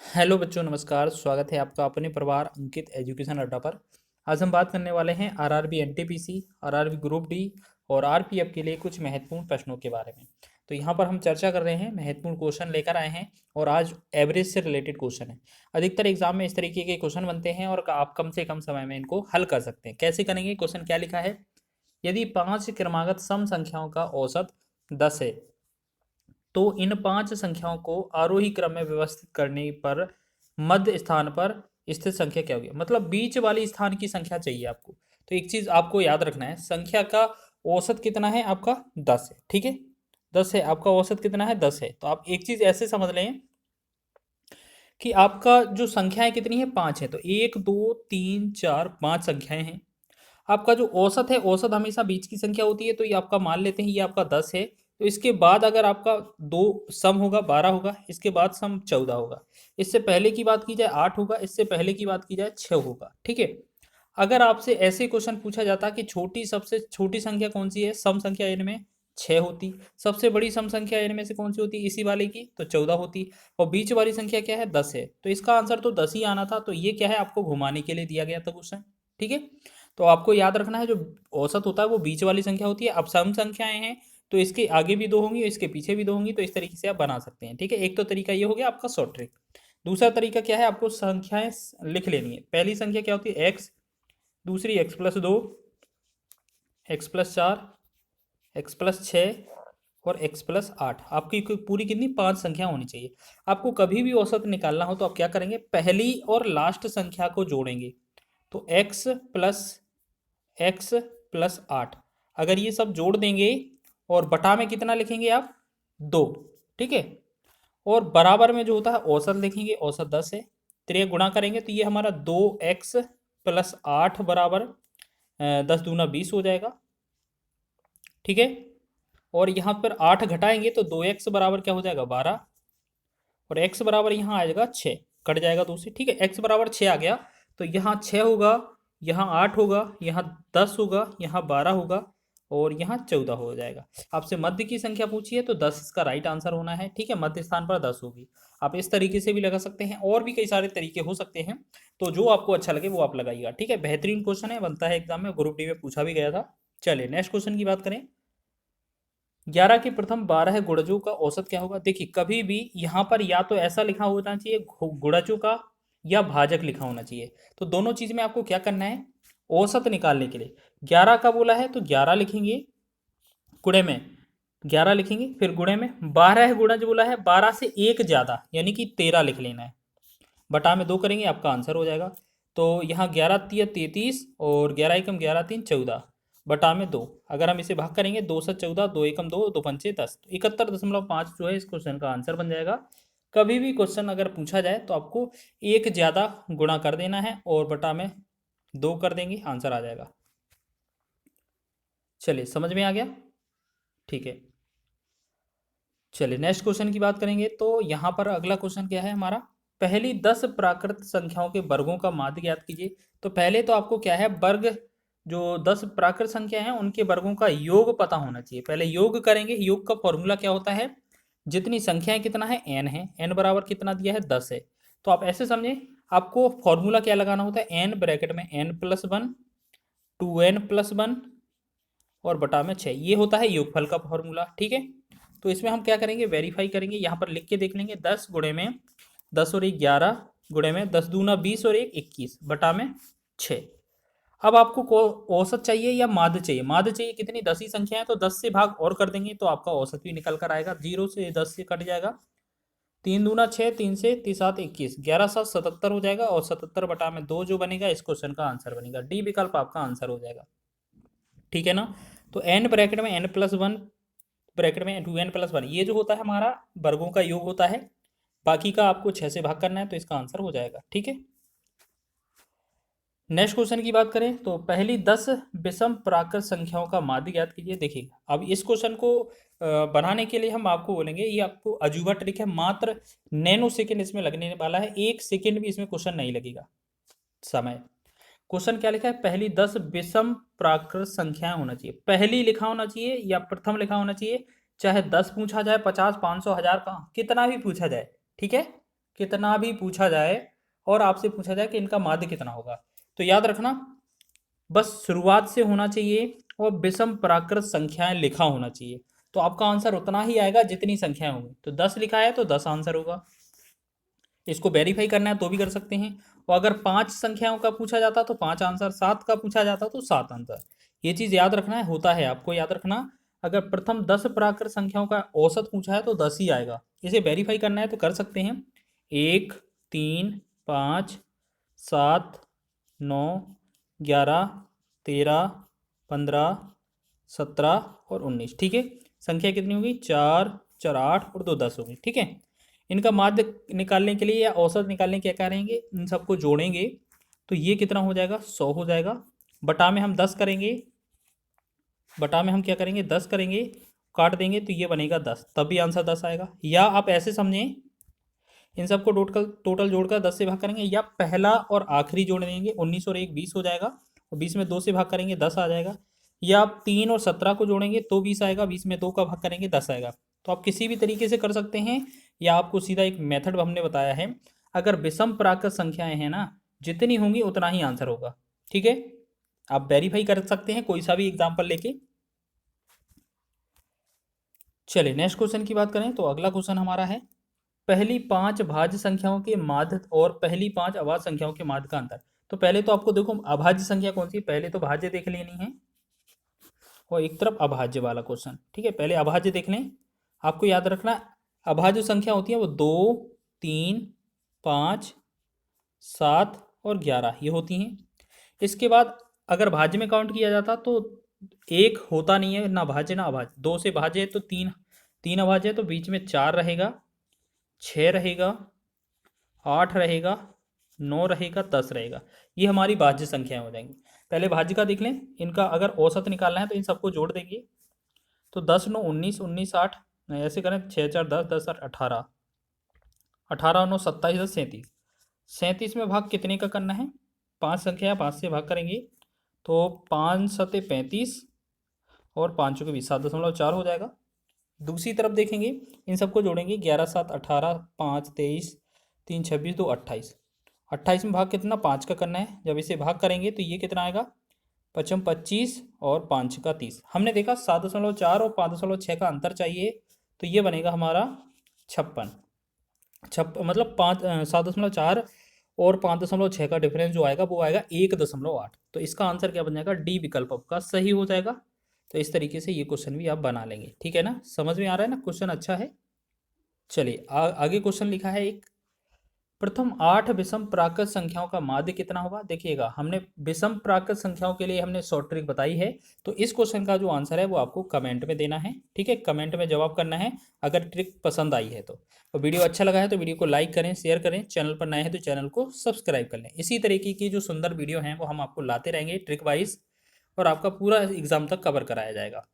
Hello बच्चों, नमस्कार। स्वागत है आपका अपने परिवार अंकित एजुकेशन अड्डा पर। आज हम बात करने वाले हैं RRB NTPC, RRB group D और आरपीएफ के लिए कुछ महत्वपूर्ण प्रश्नों के बारे में। तो यहाँ पर हम चर्चा कर रहे हैं, महत्वपूर्ण क्वेश्चन लेकर आए हैं और आज एवरेज से रिलेटेड क्वेश्चन है। अधिकतर एग्जाम में इस तरीके के क्वेश्चन बनते हैं और आप कम से कम समय में इनको हल कर सकते हैं। कैसे करेंगे? क्वेश्चन क्या लिखा है? यदि 5 क्रमागत सम संख्याओं का औसत 10 है तो इन 5 संख्याओं को आरोही क्रम में व्यवस्थित करने पर मध्य स्थान पर स्थित संख्या क्या होगी। मतलब बीच वाली स्थान की संख्या चाहिए आपको। तो एक चीज आपको याद रखना है, संख्या का औसत कितना है आपका? 10 है। ठीक है, 10 है आपका औसत, कितना है? 10 है। तो आप एक चीज ऐसे समझ लें कि आपका जो संख्याएं कितनी है? 5 है। तो 1 2 3 4 5 संख्याएं हैं। आपका जो औसत है, औसत हमेशा बीच की संख्या होती है, तो ये आपका मान लेते हैं, ये आपका 10 है। तो इसके बाद अगर आपका दो सम होगा 12 होगा, इसके बाद सम 14 होगा, इससे पहले की बात की जाए 8 होगा, इससे पहले की बात की जाए 6 होगा। ठीक है। अगर आपसे ऐसे क्वेश्चन पूछा जाता कि छोटी सबसे छोटी संख्या कौन सी है सम संख्या इनमें? 6 होती। सबसे बड़ी सम संख्या इनमें से कौन सी होती? इसी वाले की, तो 14 होती। और बीच वाली संख्या क्या है? 10 है। तो इसका आंसर तो 10 ही आना था। तो ये क्या है, आपको घुमाने के लिए दिया गया था क्वेश्चन। ठीक है। तो आपको याद रखना है, जो औसत होता है वो बीच वाली संख्या होती है। अब सम संख्याएं हैं तो इसके आगे भी दो होंगी और इसके पीछे भी दो होंगी, तो इस तरीके से आप बना सकते हैं। ठीक है, एक तो तरीका ये हो गया आपका शॉर्ट ट्रिक। दूसरा तरीका क्या है, आपको संख्याएं लिख लेनी है। पहली संख्या क्या होती है? एक्स। दूसरी x+2, x+4, x+6 और x+8। आपकी पूरी कितनी? 5 संख्या होनी चाहिए। आपको कभी भी औसत निकालना हो तो आप क्या करेंगे, पहली और लास्ट संख्या को जोड़ेंगे। तो x+8, अगर ये सब जोड़ देंगे और बटा में कितना लिखेंगे आप? 2। ठीक है। और बराबर में जो होता है औसत लिखेंगे, औसत 10 है। तो ये गुणा करेंगे तो ये हमारा 2x+8 बराबर 10 दूना 20 हो जाएगा। ठीक है। और यहाँ पर 8 घटाएंगे तो 2x बराबर क्या हो जाएगा? 12। और x बराबर यहाँ आ जाएगा 6, कट जाएगा 2 से। ठीक है, x बराबर 6 आ गया। तो यहाँ 6 होगा, यहाँ 8 होगा, यहाँ 10 होगा, यहाँ 12 होगा और यहाँ 14 हो जाएगा। आपसे मध्य की संख्या पूछी है तो 10 इसका राइट आंसर होना है। ठीक है, मध्य स्थान पर 10 होगी। आप इस तरीके से भी लगा सकते हैं, और भी कई सारे तरीके हो सकते हैं। तो जो आपको अच्छा लगे वो आप लगाइएगा। ठीक है, बेहतरीन क्वेश्चन है, बनता है एग्जाम में, ग्रुप डी में पूछा भी गया था। चलिए नेक्स्ट क्वेश्चन की बात करें। 11 के प्रथम 12 गुणजों का औसत क्या होगा? देखिए, कभी भी यहाँ पर या तो ऐसा लिखा होना चाहिए गुणजों का, या भाजक लिखा होना चाहिए। तो दोनों चीज में आपको क्या करना है, औसत निकालने के लिए 11 का बोला है तो 11 लिखेंगे, गुणे में 11 लिखेंगे, फिर गुणे में 12 गुणज बोला है, 12 से एक ज्यादा यानी कि 13 लिख लेना है। बटा में 2 करेंगे, आपका आंसर हो जाएगा। तो यहाँ 11 तिया 33 और 11 एकम 11 3 14, बटा में 2। अगर हम इसे भाग करेंगे, 2 से 14, 2 एकम 2, 2 पंचे 10, तो 71.5 जो है इस क्वेश्चन का आंसर बन जाएगा। कभी भी क्वेश्चन अगर पूछा जाए तो आपको एक ज़्यादा गुणा कर देना है और बटा में 2 कर देंगे, आंसर आ जाएगा। चलिए, समझ में आ गया? ठीक है। चलिए नेक्स्ट क्वेश्चन की बात करेंगे। तो यहाँ पर अगला क्वेश्चन क्या है हमारा, पहली 10 प्राकृत संख्याओं के वर्गों का माध्य ज्ञात कीजिए। तो पहले तो आपको क्या है, वर्ग, जो 10 प्राकृत संख्या हैं उनके वर्गों का योग पता होना चाहिए। पहले योग करेंगे। योग का फॉर्मूला क्या होता है, जितनी संख्याएं कितना है, n है, n बराबर कितना दिया है, 10 है। तो आप ऐसे समझें, आपको फॉर्मूला क्या लगाना होता है, n ब्रैकेट में n+1, 2n+1 और बटा में 6, ये होता है योगफल का फॉर्मूला। ठीक है। तो इसमें हम क्या करेंगे, वेरीफाई करेंगे। यहाँ पर लिख के देख लेंगे, 10 गुणे में 10 और 1 11, गुणे में 10 दूना 20 और 1 21, बटा में 6। अब आपको औसत चाहिए या माध्य चाहिए? माध्य चाहिए, कितनी? 10 ही संख्या है तो 10 से भाग और कर देंगे तो आपका औसत भी निकल कर आएगा। 0 से 10 से कट जाएगा, 3 दूना 6, 3 से 3 7 21, 11 7 77 हो जाएगा। और 77 बटा में 2 जो बनेगा, इस क्वेश्चन का आंसर बनेगा। डी विकल्प आपका आंसर हो जाएगा। ठीक है ना। तो n ब्रैकेट में n+1, ब्रैकेट में 2n+1, ये जो होता है हमारा वर्गों का योग होता है। बाकी का आपको 6 से भाग करना है तो इसका आंसर हो जाएगा। ठीक है। नेक्स्ट क्वेश्चन की बात करें तो पहली 10 विषम प्राकृत संख्याओं का माध्य ज्ञात कीजिए। देखिए, अब इस क्वेश्चन को बनाने के लिए हम आपको बोलेंगे, ये आपको अजूबा ट्रिक है, मात्र नैनो सेकेंड इसमें लगने वाला है, 1 सेकेंड भी इसमें क्वेश्चन नहीं लगेगा समय। क्वेश्चन क्या लिखा है, पहली 10 विषम प्राकृत संख्याएं होना चाहिए। पहली लिखा होना चाहिए या प्रथम लिखा होना चाहिए, चाहे 10 पूछा जाए, 50 500 1000 का कितना भी पूछा जाए। ठीक है, कितना भी पूछा जाए और आपसे पूछा जाए कि इनका माध्य कितना होगा, तो याद रखना बस शुरुआत से होना चाहिए और विषम प्राकृत संख्याएं लिखा होना चाहिए, तो आपका आंसर उतना ही आएगा जितनी संख्याएं होंगी। तो 10 लिखा है तो 10 आंसर होगा। इसको वेरीफाई करना है तो भी कर सकते हैं, और अगर 5 संख्याओं का पूछा जाता तो 5 आंसर, 7 का पूछा जाता तो 7 आंसर। ये चीज़ याद रखना है, होता है, आपको याद रखना। अगर प्रथम 10 प्राकृत संख्याओं का औसत पूछा है तो 10 ही आएगा। इसे वेरीफाई करना है तो कर सकते हैं। 1, 3, 5, 7, 9, 11, 13, 15, 17 और 19। ठीक है, संख्या कितनी होगी? 4, 4, 8 और 2 10 होगी। ठीक है, इनका माध्य निकालने के लिए या औसत निकालने क्या करेंगे, इन सबको जोड़ेंगे तो ये कितना हो जाएगा? 100 हो जाएगा। बटा में हम 10 करेंगे, बटा में हम क्या करेंगे? 10 करेंगे, काट देंगे तो ये बनेगा 10, तब भी आंसर 10 आएगा। या आप ऐसे समझें, इन सबको टोटल जोड़कर 10 से भाग करेंगे, या पहला और आखिरी जोड़ देंगे, 19 और 1 20 हो जाएगा, और 20 में 2 से भाग करेंगे 10 आ जाएगा। या आप 3 और 17 को जोड़ेंगे तो 20 आएगा, 20 में 2 का भाग करेंगे 10 आएगा। तो आप किसी भी तरीके से कर सकते हैं, या आपको सीधा एक मेथड हमने बताया है, अगर विषम प्राकृत संख्याएं हैं ना, जितनी होंगी उतना ही आंसर होगा। ठीक है, आप वेरीफाई कर सकते हैं कोई सा भी एग्जाम्पल लेके। चलिए नेक्स्ट क्वेश्चन की बात करें तो अगला क्वेश्चन हमारा है, पहली 5 भाज्य संख्याओं के माध्य और पहली 5 अभाज्य संख्याओं के माध्य का अंतर। तो पहले तो आपको देखो अभाज्य संख्या कौन सी, पहले तो भाज्य देख लेनी है और एक तरफ अभाज्य वाला क्वेश्चन। ठीक है, पहले अभाज्य देख लें। आपको याद रखना अभाज्य संख्या होती है वो 2, 3, 5, 7 और 11 ये होती हैं। इसके बाद अगर भाज्य में काउंट किया जाता तो एक होता नहीं है, ना भाज्य ना अभाज्य। 2 से भाज्य है तो 3, 3 अभाज्य है तो बीच में 4 रहेगा, 6 रहेगा, 8 रहेगा, 9 रहेगा, 10 रहेगा। ये हमारी भाज्य संख्याएं हो जाएंगी। पहले भाज्य का देख लें, इनका अगर औसत निकालना है तो इन सबको जोड़ देंगे तो 10 9 19, 19 8, नहीं ऐसे करें 6 4 10, 10 8 18, 18 9 27, 10 37। 37 में भाग कितने का करना है? 5 संख्या है, 5 से भाग करेंगे तो 5 सते 35 और 5 के 20, 7.4 हो जाएगा। दूसरी तरफ देखेंगे, इन सबको जोड़ेंगे 11 7 18, 5 23, 3 26, 2 28। 28 में भाग कितना? 5 का करना है। जब इसे भाग करेंगे तो ये कितना आएगा? 55 25 और 5 का 30। हमने देखा 7.4 और 5.6 का अंतर चाहिए, तो ये बनेगा हमारा 56। मतलब 7.4 और 5.6 का डिफरेंस जो आएगा वो आएगा 1.8। तो इसका आंसर क्या बन जाएगा? डी विकल्प आपका सही हो जाएगा। तो इस तरीके से ये क्वेश्चन भी आप बना लेंगे। ठीक है ना, समझ में आ रहा है ना, क्वेश्चन अच्छा है। चलिए आगे क्वेश्चन लिखा है एक, प्रथम 8 विषम प्राकृत संख्याओं का माध्य कितना होगा। देखिएगा हमने विषम प्राकृत संख्याओं के लिए हमने शॉर्ट ट्रिक बताई है, तो इस क्वेश्चन का जो आंसर है वो आपको कमेंट में देना है। ठीक है, कमेंट में जवाब करना है अगर ट्रिक पसंद आई है तो वीडियो अच्छा लगा है तो वीडियो को लाइक करें, शेयर करें, चैनल पर नए हैं तो चैनल को सब्सक्राइब कर लें। इसी तरीके की जो सुंदर वीडियो हैं वो हम आपको लाते रहेंगे ट्रिक वाइज, और आपका पूरा एग्जाम तक कवर कराया जाएगा।